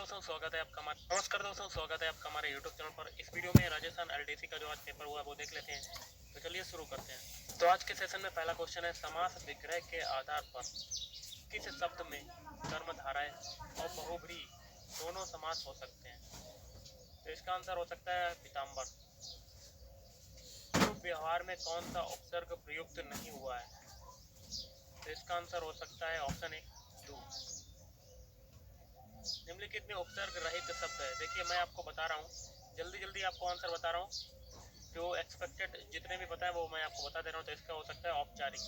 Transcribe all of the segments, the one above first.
स्वागत है आपका हमारे यूट्यूब चैनल पर। इस वीडियो में राजस्थान एलडीसी का जो आज पेपर हुआ वो देख लेते हैं। तो चलिए शुरू करते हैं। तो आज के सेशन में पहला क्वेश्चन है, समास विग्रह के आधार पर किस शब्द में कर्मधारय और बहुव्रीहि दोनों समास हो सकते हैं। तो इसका आंसर हो सकता है पीताम्बर। तो व्यवहार में कौन सा उपसर्ग प्रयुक्त नहीं हुआ है। तो इसका आंसर हो सकता है ऑप्शन ए दू। निम्नलिखित में उपसर्ग रहित शब्द है। देखिए मैं आपको बता रहा हूँ, जल्दी जल्दी आपको आंसर बता रहा हूँ, जो एक्सपेक्टेड जितने भी पता है वो मैं आपको बता दे रहा हूँ। तो इसका हो सकता है औपचारिक।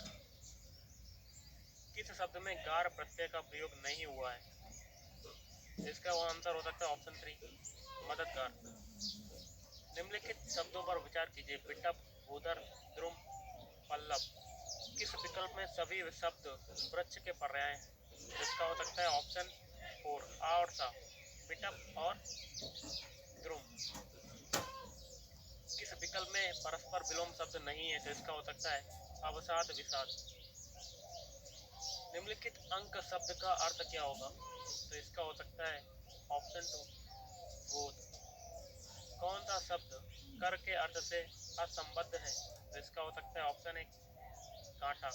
किस शब्द में गार प्रत्यय का प्रयोग नहीं हुआ है। तो इसका वो आंसर हो सकता है ऑप्शन 3 मददगार। निम्नलिखित शब्दों पर विचार कीजिए, पिटप, भूधर, द्रुम, पल्लव। किस विकल्प में सभी शब्द वृक्ष के पर्याय हैं। इसका हो सकता है ऑप्शन 4 आ और सा, पिटप और द्रुम। किस विकल्प में परस्पर विलोम शब्द नहीं है। तो इसका हो सकता है अवसाद, विषाद। निम्नलिखित अंक शब्द का अर्थ क्या होगा। तो इसका हो सकता है ऑप्शन 2 बोध। कौन सा शब्द कर के अर्थ से असंबद्ध है। तो इसका हो सकता है ऑप्शन 1 कांटा।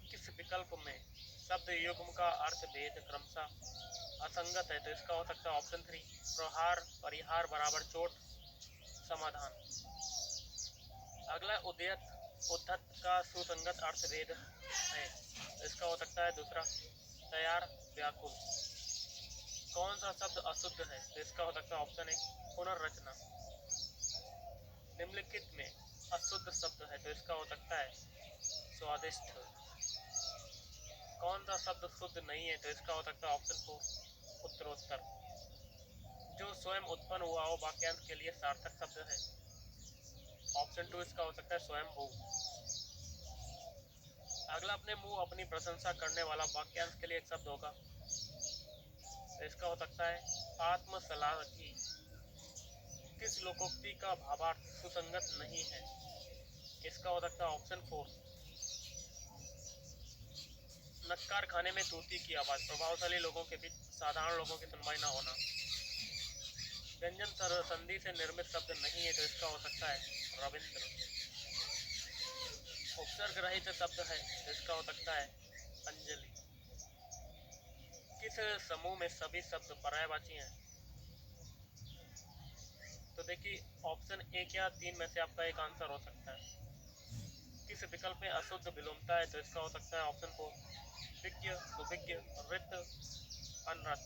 किस विकल्प में शब्द युग्म का अर्थ भेद क्रमशः असंगत है। तो इसका हो सकता है ऑप्शन 3 प्रहार, परिहार बराबर चोट, समाधान। अगला उद्यत, उद्धत का सुसंगत अर्थ भेद है। तो इसका हो सकता है दूसरा तैयार, व्याकुल। कौन सा शब्द अशुद्ध है। तो इसका हो सकता है ऑप्शन 1 पुनर्रचना। निम्नलिखित में अशुद्ध शब्द है। तो इसका हो सकता है स्वादिष्ट। कौन सा शब्द शुद्ध नहीं है। तो इसका हो सकता है ऑप्शन 4 उत्तरोत्तर। जो स्वयं उत्पन्न हुआ हो वाक्यांश के लिए सार्थक शब्द है। ऑप्शन 2 इसका हो सकता है स्वयंभू। अगला अपने मुंह अपनी प्रशंसा करने वाला वाक्यांश के लिए एक शब्द होगा। तो इसका हो सकता है आत्मश्लाघी। किस लोकोक्ति का भावार्थ सुसंगत नहीं है। इसका हो सकता है ऑप्शन 4 नक्कार खाने में तूती की आवाज, प्रभावशाली लोगों के बीच साधारण लोगों की सुनवाई न होना। व्यंजन संधि से निर्मित शब्द नहीं है। तो इसका हो सकता है रविंद्र। उपसर्ग रहित शब्द है। तो इसका हो सकता है अंजलि। किस समूह में सभी शब्द पर्यायवाची हैं। तो देखिए ऑप्शन 1 या 3 में से आपका एक आंसर हो सकता है। किस विकल्प में अशुद्ध विलोमता है। तो इसका हो सकता है ऑप्शन 4 विज्ञ, सुविज्ञ, वृत्त, अनृत।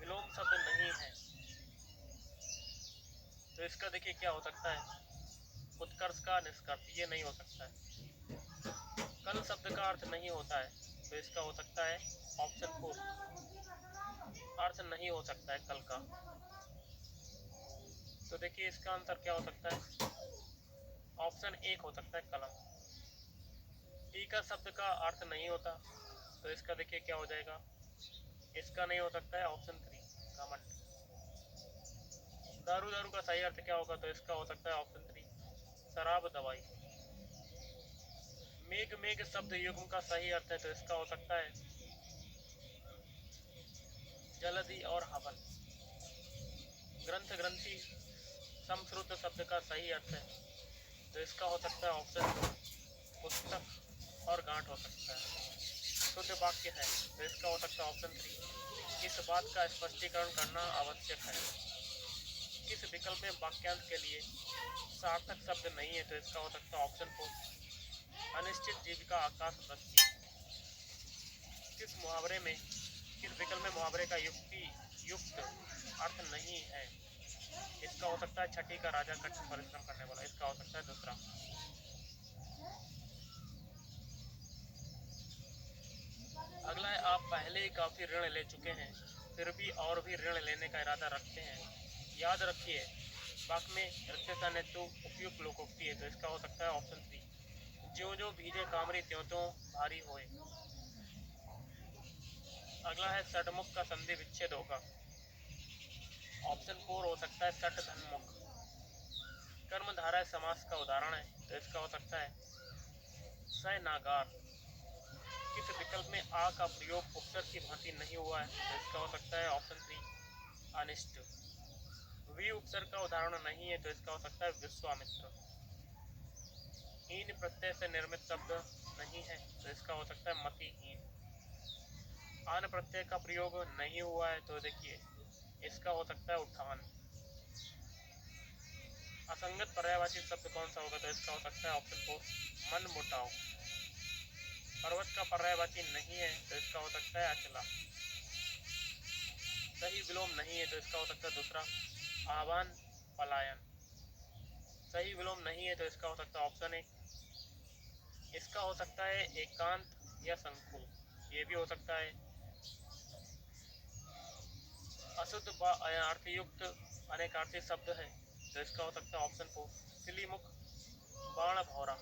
विलोम शब्द नहीं है। तो इसका देखिए क्या हो सकता है उत्कर्ष का निष्कर्ष, ये नहीं हो सकता है। कल शब्द का अर्थ नहीं होता है। तो इसका हो सकता है ऑप्शन 4 अर्थ नहीं हो सकता है कल का। तो देखिए इसका आंसर क्या हो सकता है ऑप्शन 1 हो सकता है कलम। टीका शब्द का अर्थ नहीं होता। तो इसका देखिए क्या हो जाएगा, इसका नहीं हो सकता है ऑप्शन 3 घमंड। दारू दारू का सही अर्थ क्या होगा। तो इसका हो सकता है ऑप्शन 3 शराब, दवाई। मेघ मेघ शब्द युग्म का सही अर्थ है। तो इसका हो सकता है जलधि और हवन। ग्रंथ, ग्रंथि, समश्रुत शब्द का सही अर्थ है। तो इसका हो सकता है ऑप्शन 2 पुस्तक और गांठ हो सकता है। शुद्ध वाक्य है। तो इसका हो सकता है ऑप्शन 3 इस बात का स्पष्टीकरण करना आवश्यक है। किस विकल्प में वाक्यांश के लिए सार्थक शब्द नहीं है। तो इसका हो सकता है ऑप्शन 4 अनिश्चित जीविका, आकाश, वृष्टि। किस मुहावरे में, किस विकल्प में मुहावरे का युक्त अर्थ नहीं है। इसका हो सकता है छठी का राजा कठिन परिश्रम करने वाला। इसका हो सकता है दूसरा। अगला है, आप पहले ही काफी ऋण ले चुके हैं फिर भी और भी ऋण लेने का इरादा रखते हैं। याद रखिए वाक्य में रक्षता ने तो उपयुक्त लोकोक्ति है। तो इसका हो सकता है ऑप्शन 3 ज्यो ज्यो भीजे कामरी त्यों त्यों भारी होए। अगला है षटमुख का संधि विच्छेद होगा। ऑप्शन 4 हो सकता है सट धनमुख। कर्मधारय समास का उदाहरण है। तो इसका हो सकता है सयनागार। किस विकल्प में आ का प्रयोग उपसर्ग की भांति नहीं हुआ है? तो इसका हो सकता है ऑप्शन 3 अनिष्ट। वी उपसर्ग का उदाहरण नहीं है, तो इसका हो सकता है विश्वामित्र। हीन प्रत्यय से निर्मित शब्द नहीं है, तो इसका हो सकता है मतिहीन। आन प्रत्यय का प्रयोग नहीं हुआ है, तो देखिए इसका हो सकता है उठान। असंगत पर्यायवाची शब्द कौन सा होगा? तो इसका हो सकता है ऑप्शन 4 मन मुटाव। पर्वत का पर्यायवाची नहीं है, तो इसका हो सकता है अचला। सही विलोम नहीं है, तो इसका हो सकता है दूसरा आह्वान पलायन। सही विलोम नहीं है, तो इसका हो सकता है ऑप्शन 1। इसका हो सकता है एकांत या शंकु, ये भी हो सकता है। अशुद्ध अर्थयुक्त अनेकार्थी शब्द है, तो इसका हो सकता है ऑप्शन 4 सिलीमुख बाण भौरा।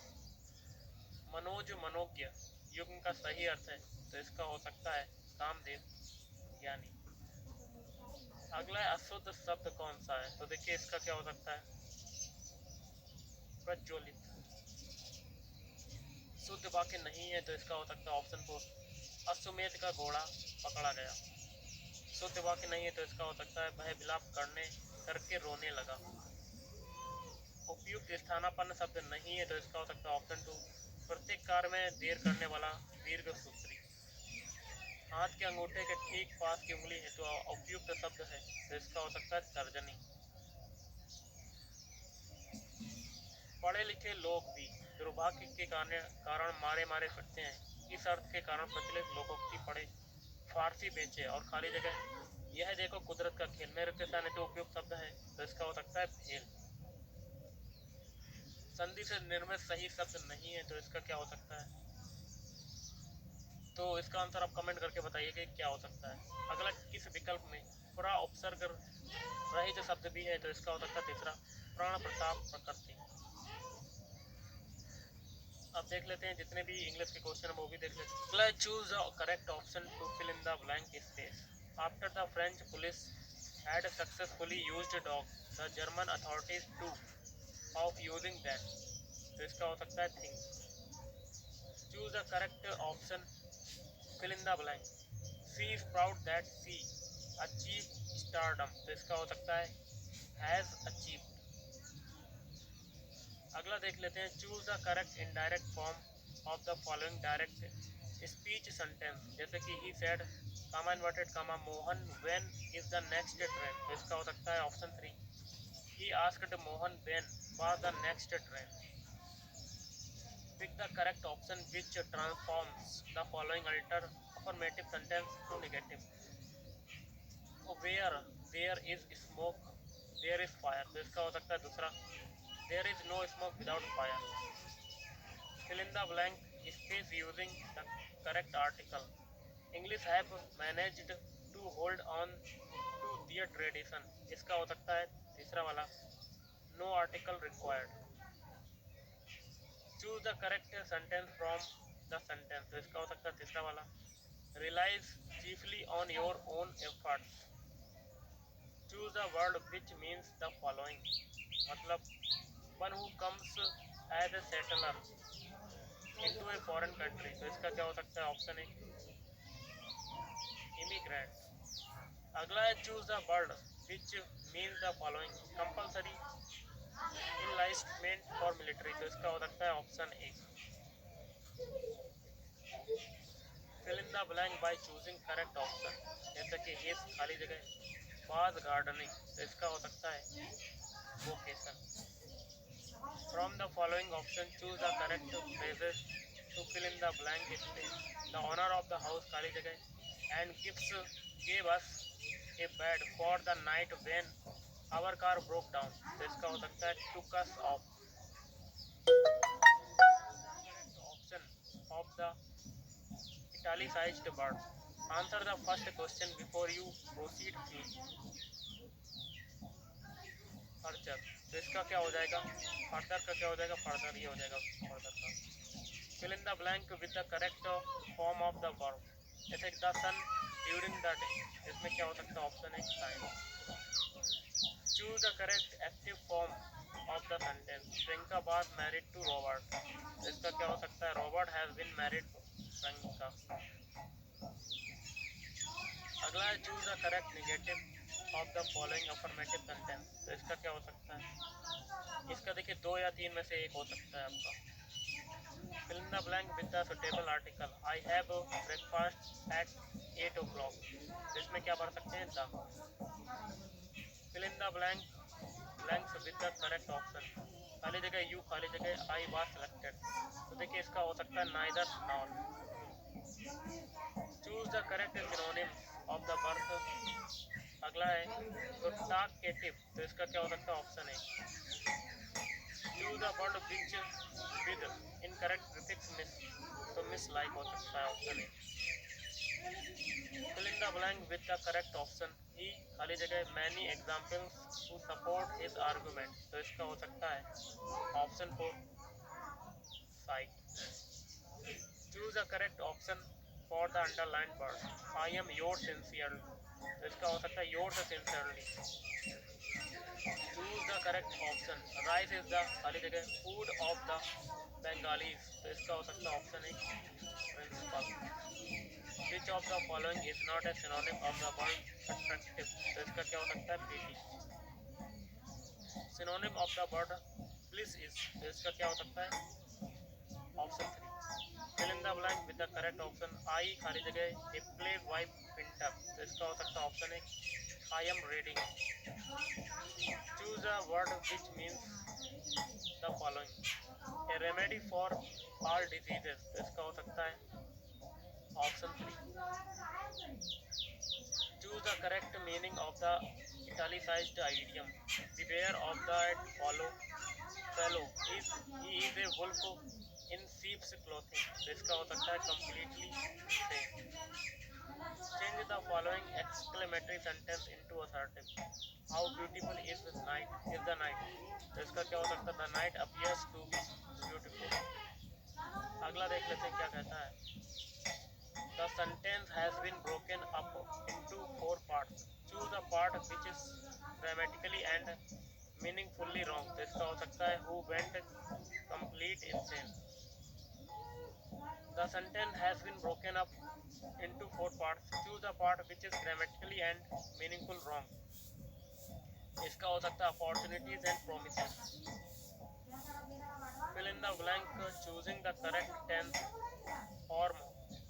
मनोज मनोज्ञ युग्म का सही अर्थ है, तो इसका हो सकता है कामदेव ज्ञानी। अगला अशुद्ध शब्द कौन सा है? तो देखिए इसका क्या हो सकता है प्रज्वलित। शुद्ध वाक्य नहीं है, तो इसका हो सकता है ऑप्शन 4 अश्वमेध का घोड़ा पकड़ा गया। शुद्ध वाक्य नहीं है, तो इसका हो सकता है वह विलाप करके रोने लगा। उपयुक्त स्थानापन्न शब्द नहीं है, तो इसका हो सकता है ऑप्शन 2 प्रत्येक कार्य में देर करने वाला दीर्घ सूत्री। हाथ के अंगूठे के ठीक पास की उंगली है, तो उपयुक्त शब्द है, तो इसका हो सकता है तर्जनी। पढ़े लिखे लोग भी दुर्भाग्य के कारण मारे मारे फिरते हैं। इस अर्थ के कारण प्रचलित लोकोक्ति पढ़े फारसी बेचे और खाली जगह यह देखो कुदरत का खेल मेरे के सामने, तो उपयुक्त शब्द है, तो इसका हो सकता है भेल। संधि से निर्मित सही शब्द नहीं है, तो इसका क्या हो सकता है? तो इसका आंसर आप कमेंट करके बताइए कि क्या हो सकता है। अगला किस विकल्प में पूरा उपसर्ग रहित शब्द भी है, तो इसका हो सकता है तीसरा प्राण प्रताप प्रकृति। अब देख लेते हैं जितने भी इंग्लिश के क्वेश्चन है वो भी देख लेते हैं। Choose the correct option to fill in the blank space. After the French police had successfully used dog, the German authorities too of using them, तो इसका हो सकता है think। Choose the correct option, fill in the blank. She is proud that she achieved stardom, तो इसका हो सकता है has achieved। अगला देख लेते हैं choose the correct indirect form of the following direct speech sentence, जैसे कि he said comma inverted comma Mohan when is the next train, तो इसका हो सकता है option 3 he asked Mohan when was the next train. Pick the correct option which transforms the following alter affirmative sentence to negative. Where there is smoke there is fire, तो इसका हो सकता है दूसरा there is no smoke without fire. Fill in the blank space using the correct article. English have managed to hold on to their tradition, इसका हो सकता है तीसरा वाला no article required। Choose the correct sentence from the sentence, तो इसका हो सकता है तीसरा वाला relies chiefly on your own efforts। Choose the word which means the following, मतलब one who comes as a settler into a foreign country, तो इसका क्या हो सकता है ऑप्शन 1 immigrant। अगला है choose the word which means the following compulsory enlistment for military, तो इसका हो सकता है option 1। Fill in the blank by choosing correct option, जैसे कि हिस खाली जगह बाज गार्डनिंग, तो इसका हो सकता है vocation. From the following option choose the correct phrases to fill in the blank space. The owner of the house खाली जगह and gifts gave us a bed for the night when our car broke down, तो इसका हो सकता है took us off। Option of the italicized word. Answer the first question before you proceed to further, तो इसका क्या हो जाएगा फर्दर का क्या हो जाएगा फर्दर, ये हो जाएगा फर्दर का। Fill in the blank with the correct form of the verb, जैसे the sun during the day, इसमें क्या हो सकता है option 1 shine। Choose the correct active form of the sentence, Priyanka was married to Robert, इसका क्या हो सकता है Robert has been married रंग का। अगला है choose the correct negative of the following affirmative sentence. तो इसका क्या हो सकता है? इसका देखिए 2 या 3 में से एक हो सकता है आपका। Fill in the blank with the suitable article. I have breakfast at 8 o'clock। तो इसमें क्या भर सकते हैं? The. Fill in the blanks with the correct option. खाली जगह यू, खाली जगह आई वाज सिलेक्टेड। तो देखिए इसका हो सकता है neither nor. Choose the correct synonym of the word. अगला है तो टाकेटिव। तो इसका क्या हो सकता है? ऑप्शन है choose the word which with incorrect prefix miss. तो मिस लाइक हो सकता है, ऑप्शन है। Fill in the blank with the correct option. He, खाली जगह many examples to support his argument. तो इसका हो सकता है ऑप्शन 4 साइट। Choose the correct option for the underline word. I am your sincerely. तो इसका हो सकता है yours sincerely. Choose the correct option. Rice is the, खाली जगह फूड ऑफ द बेंगालीज। तो इसका हो सकता है ऑप्शन है principal. Which of the following is not a synonym of the word attractive. तो इसका क्या हो सकता है? Pretty. Synonym of the word bliss is. तो इसका क्या हो सकता है? Option 3। Fill in the blank with the correct option. आई, खाली जगह ए प्ले वाइफ विंटर। तो इसका हो सकता है ऑप्शन है I am reading. Choose a word which means the following. A remedy for all diseases. तो इसका हो सकता है option 3। Choose the correct meaning of the italicised idiom। Beware of the fellow is he is a wolf in sheep's clothing। तो इसका हो सकता है completely same। Change the following exclamatory sentence into assertive। How beautiful is the night? तो इसका क्या हो सकता है? The night appears to be beautiful। अगला देख लेते हैं क्या कहता है। The sentence has been broken up into 4 parts। Choose a part which is grammatically and meaningfully wrong। तो इसका हो सकता है who went complete insane। The sentence has been broken up into 4 parts। Choose a part which is grammatically and meaningful wrong। इसका हो सकता है opportunities and promises। Fill in the blank choosing the correct tense form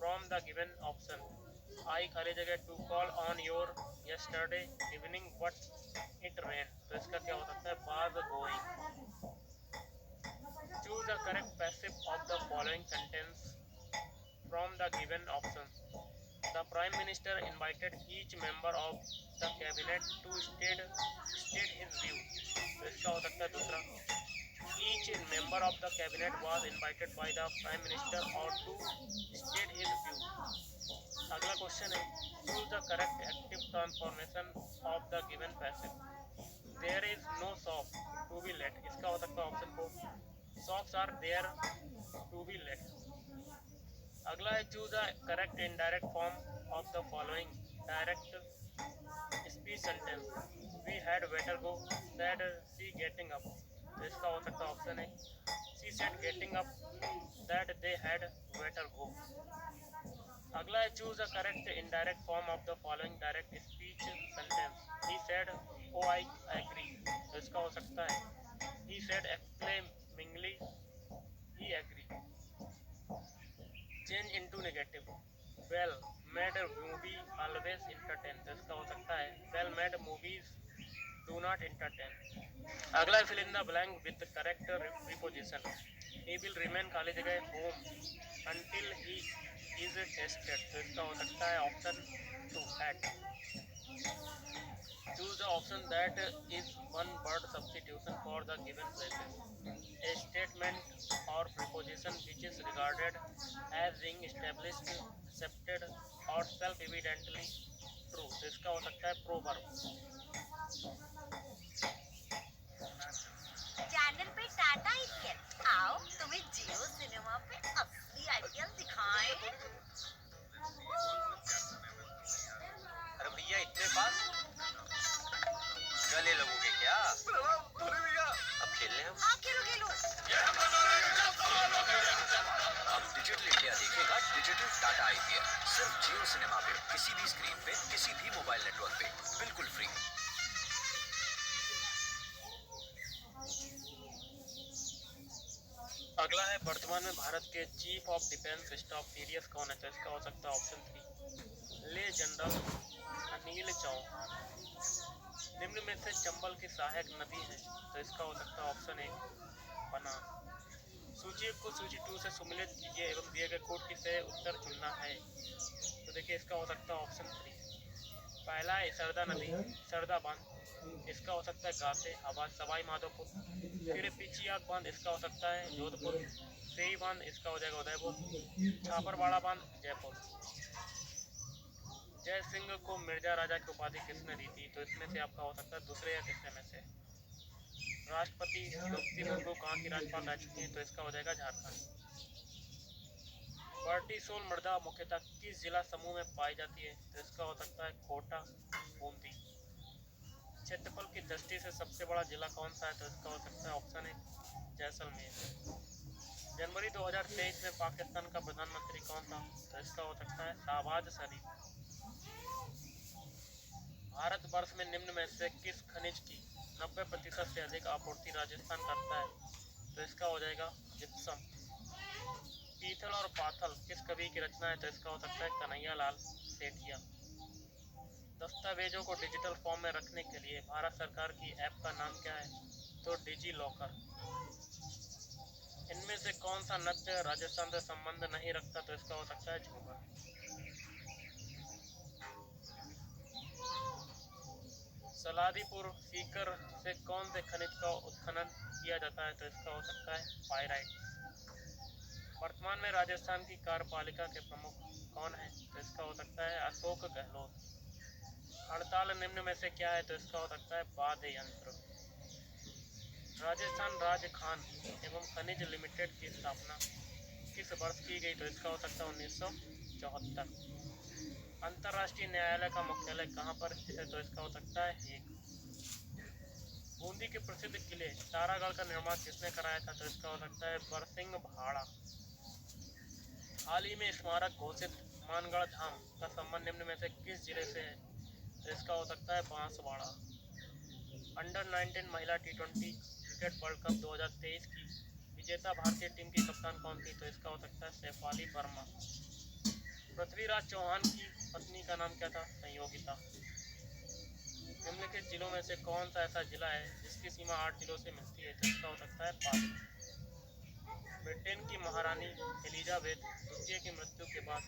from the given option। I, खाली जगह to call on your yesterday evening but it rained। तो इसका क्या हो सकता है? was going। Choose the correct passive of the following sentence from the given options। The Prime Minister invited each member of the cabinet to state his view। तो इसका हो सकता है दूसरा। Each member of the cabinet was invited by the Prime Minister or to state his view। अगला question है choose the correct active transformation of the given passive। There is no shop to be let। इसका हो सकता है option 4 shops are there to be let। अगला है choose the correct indirect form of the following direct speech sentence। We had better go said she getting up। तो इसका हो सकता है ऑप्शन है she said getting up that they had better go। अगला है choose the correct indirect form of the following direct speech sentence। He said oh I agree। तो इसका हो सकता है he said exclaimingly he agreed। Change into negative। Well made movie always entertain। तो इसका हो सकता है well made movies do not entertain। अगला है fill in the blank with the correct preposition। He will remain, खाली जगह home until he is tested। तो इसका हो सकता है option 2 at। Choose the option that is one word substitution for the given places। A statement or preposition which is regarded as being established, accepted or self-evidently true। तो इसका हो सकता है proverb। चैनल पे टाटा स्काई। आओ तुम्हें जियो cinema पे असली आइडियल दिखाएं। अरे भैया इतने पास गले लगोगे क्या? अरे भैया अब खेलने हम। खेलो खेलो। अब डिजिटल इंडिया देखेगा डिजिटल टाटा आईपीएल सिर्फ जियो सिनेमा पे, किसी भी स्क्रीन पे, किसी भी मोबाइल नेटवर्क पे, बिल्कुल फ्री। अगला है वर्तमान में भारत के chief of defence staff serious कौन है? तो इसका हो सकता है ऑप्शन 3 ले जनरल अनिल चौहान। निम्न में से चंबल की सहायक नदी है? तो इसका हो सकता है ऑप्शन 1 बना। सूची को सूची 2 से सम्मिलित कीजिए एवं दिए गए कोड की से उत्तर चुनना है। तो देखिए इसका हो सकता है ऑप्शन 3। पहला है सरदा नदी, सरदा बांध, इसका हो सकता है गाते हवा सवाई माधोपुर। फिर पिचियाक बांध, इसका हो सकता है जोधपुर। सेई बांध, इसका हो जाएगा उदयपुर। छापरवाड़ा बांध जयपुर। जय सिंह को मिर्जा राजा की उपाधि किसने दी थी? तो इसमें से आपका हो सकता है दूसरे या तीसरे में से। राष्ट्रपति द्रौपदी मुर्मू कहाँ की राज्यपाल रह चुकी हैं? तो इसका हो जाएगा झारखंड। वर्टीसोल मृदा मुख्यतः किस जिला समूह में पाई जाती है? तो इसका हो सकता है कोटा बूंदी। क्षेत्रफल की दृष्टि से सबसे बड़ा जिला कौन सा है? तो इसका हो सकता है ऑप्शन 1 जैसलमेर। जनवरी 2023 में पाकिस्तान का प्रधानमंत्री कौन था? तो इसका हो सकता है शहबाज शरीफ। भारतवर्ष में निम्न में से किस खनिज की 90% से अधिक आपूर्ति राजस्थान करता है? तो इसका हो जाएगा जिप्सम। पीथल और पाथल किस कवि की रचना है? तो इसका हो सकता है कन्हैया लाल सेठिया। दस्तावेजों को डिजिटल फॉर्म में रखने के लिए भारत सरकार की ऐप का नाम क्या है? तो डिजी लॉकर। इनमें से कौन सा नृत्य राजस्थान से संबंध नहीं रखता? तो इसका हो सकता है झूमर। सलादीपुर सीकर से कौन से खनिज का उत्खनन किया जाता है? तो इसका हो सकता है पाइराइट। वर्तमान में राजस्थान की कार्यपालिका के प्रमुख कौन है? तो इसका हो सकता है अशोक गहलोत। हड़ताल निम्न में से क्या है? तो इसका हो सकता है वाद्य यंत्र। राजस्थान राज्य खान एवं खनिज लिमिटेड की स्थापना किस वर्ष की गई? तो इसका हो सकता है 1974। अंतर्राष्ट्रीय न्यायालय का मुख्यालय कहाँ पर स्थित है? तो इसका हो सकता है हेग। बूंदी के प्रसिद्ध किले तारागढ़ का निर्माण किसने कराया था? तो इसका हो सकता है बरसिंह भाड़ा। हाल ही में स्मारक घोषित मानगढ़ धाम का संबंध निम्न में से किस जिले से है? तो इसका हो सकता है बांसवाड़ा। अंडर 19 महिला T20 क्रिकेट वर्ल्ड कप 2023 की विजेता भारतीय टीम की कप्तान कौन थी? तो इसका हो सकता है शेफाली वर्मा। पृथ्वीराज चौहान की पत्नी का नाम क्या था? संयोगिता। निम्नलिखित जिलों में से कौन सा ऐसा जिला है जिसकी सीमा 8 जिलों से मिलती है? तो इसका हो सकता है पाली। ब्रिटेन की महारानी एलिजाबेथ द्वितीय की मृत्यु के बाद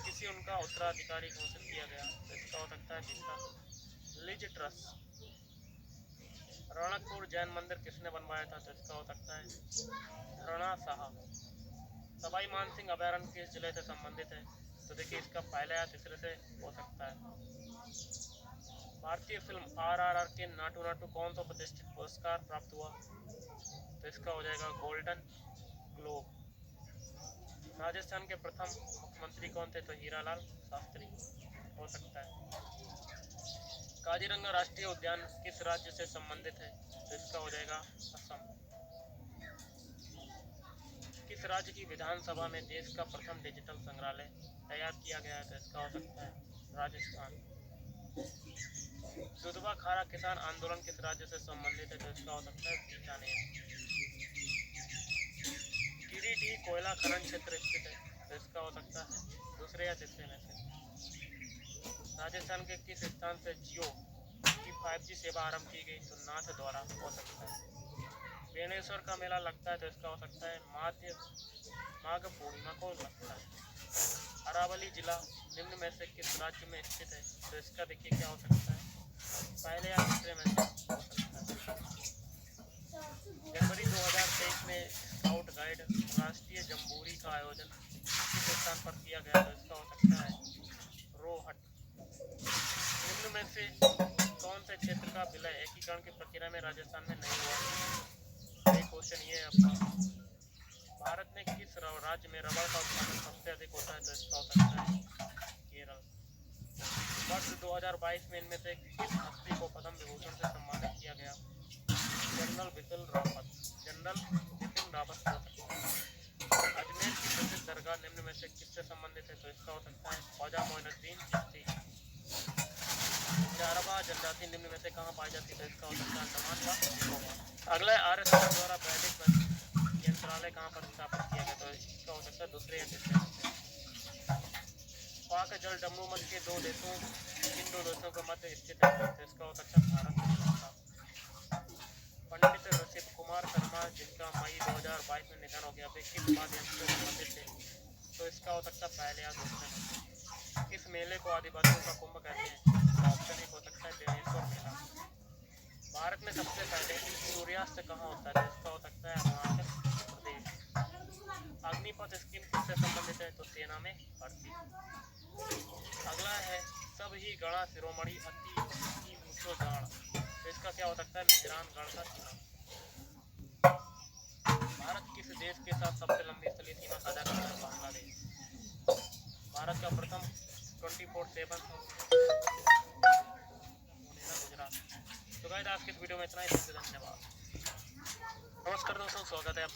किसी उनका उत्तराधिकारी घोषित किया गया? तो इसका हो सकता है पिता लिज ट्रस। रणकपुर जैन मंदिर किसने बनवाया था? तो इसका हो सकता है धरणा साहा। सवाई मानसिंह अभयारण्य किस जिले से संबंधित है? तो देखिए इसका पहले या तीसरे से हो सकता है। भारतीय फिल्म RRR के नाटू नाटू कौन सा प्रतिष्ठित पुरस्कार प्राप्त हुआ? तो इसका हो जाएगा गोल्डन ग्लोब। राजस्थान के प्रथम मुख्यमंत्री कौन थे? तो हीरालाल शास्त्री हो सकता है। काजीरंगा राष्ट्रीय उद्यान किस राज्य से संबंधित है? तो इसका हो जाएगा असम। किस राज्य की विधानसभा में देश का प्रथम डिजिटल संग्रहालय तैयार किया गया है? तो इसका हो सकता है राजस्थान। दुधवा खारा किसान आंदोलन किस राज्य से संबंधित है? तो इसका हो सकता है बीकानेर। गिरिडीह कोयला खनन क्षेत्र स्थित है? तो इसका हो सकता है दूसरे या तीसरे में से। राजस्थान के किस स्थान से जियो की 5G सेवा आरंभ की गई? तो नाथ द्वारा हो सकता है। बेणेश्वर का मेला लगता है? तो इसका हो सकता है माघ पूर्णिमा को लगता है। अरावली जिला निम्न में से किस राज्य में स्थित है? तो इसका देखिए क्या हो सकता है पहले या दूसरे में से हो सकता है। जनवरी 2023 में स्काउट गाइड राष्ट्रीय जम्बूरी का आयोजन किस स्थान पर किया गया? तो इसका हो सकता है रोहट। निम्न में से कौन से क्षेत्र का विलय एकीकरण की प्रक्रिया में राजस्थान में नहीं हुआ? ये क्वेश्चन ये है आपका। भारत में किस राज्य में रबड़ का उत्पादन सबसे अधिक होता है? तो इसका हो सकता है केरल। वर्ष 2022 में इनमें से किस हस्ती को पद्म विभूषण से सम्मानित किया गया? जनरल बिपिन रावत हो सकता है। अजमेर की प्रसिद्ध दरगाह निम्न में से किससे संबंधित है? तो इसका हो सकता है ख्वाजा मोइनुद्दीन चिश्ती। जारबा जनजाति निम्न में से कहाँ पाई जाती है? तो इसका हो सकता है अंडमान व निकोबार। अगला है आर्य समाज द्वारा वैदिक यंत्रालय कहाँ पर स्थापित किया गया? तो इसका हो सकता है दूसरे या तीसरे में। पाक जल डमरू मठ के दो देशों इन दो देशों के मध्य स्थित है? तो इसका हो सकता है भारत और श्रीलंका। पंडित ऋषभ कुमार शर्मा जिनका मई 2022 में निधन हो गया, वे किस वाद्य यंत्र से संबंधित थे? तो इसका हो सकता है पहले या दूसरे में। किस मेले को आदिवासियों का कुंभ कहते हैं? ऑप्शन एक हो सकता है बेनेश्वर मेला। भारत में सबसे पहले सूर्यास्त कहाँ होता है? तो इसका हो सकता है अरुणाचल प्रदेश। अग्निपथ स्कीम किससे संबंधित है? तो सेना में भर्ती। अगला है सब ही गणा शिरोमणि अति ऊंचो जान। तो इसका क्या हो सकता है? मेहरानगढ़ का सीमा। भारत किस देश के साथ सबसे लंबी स्थलीय सीमा साझा करता है? बांग्लादेश। भारत का प्रथम 24/7 गुजरात। तो गाइस आज के इस वीडियो में इतना ही। धन्यवाद। नमस्कार दोस्तों, स्वागत है आप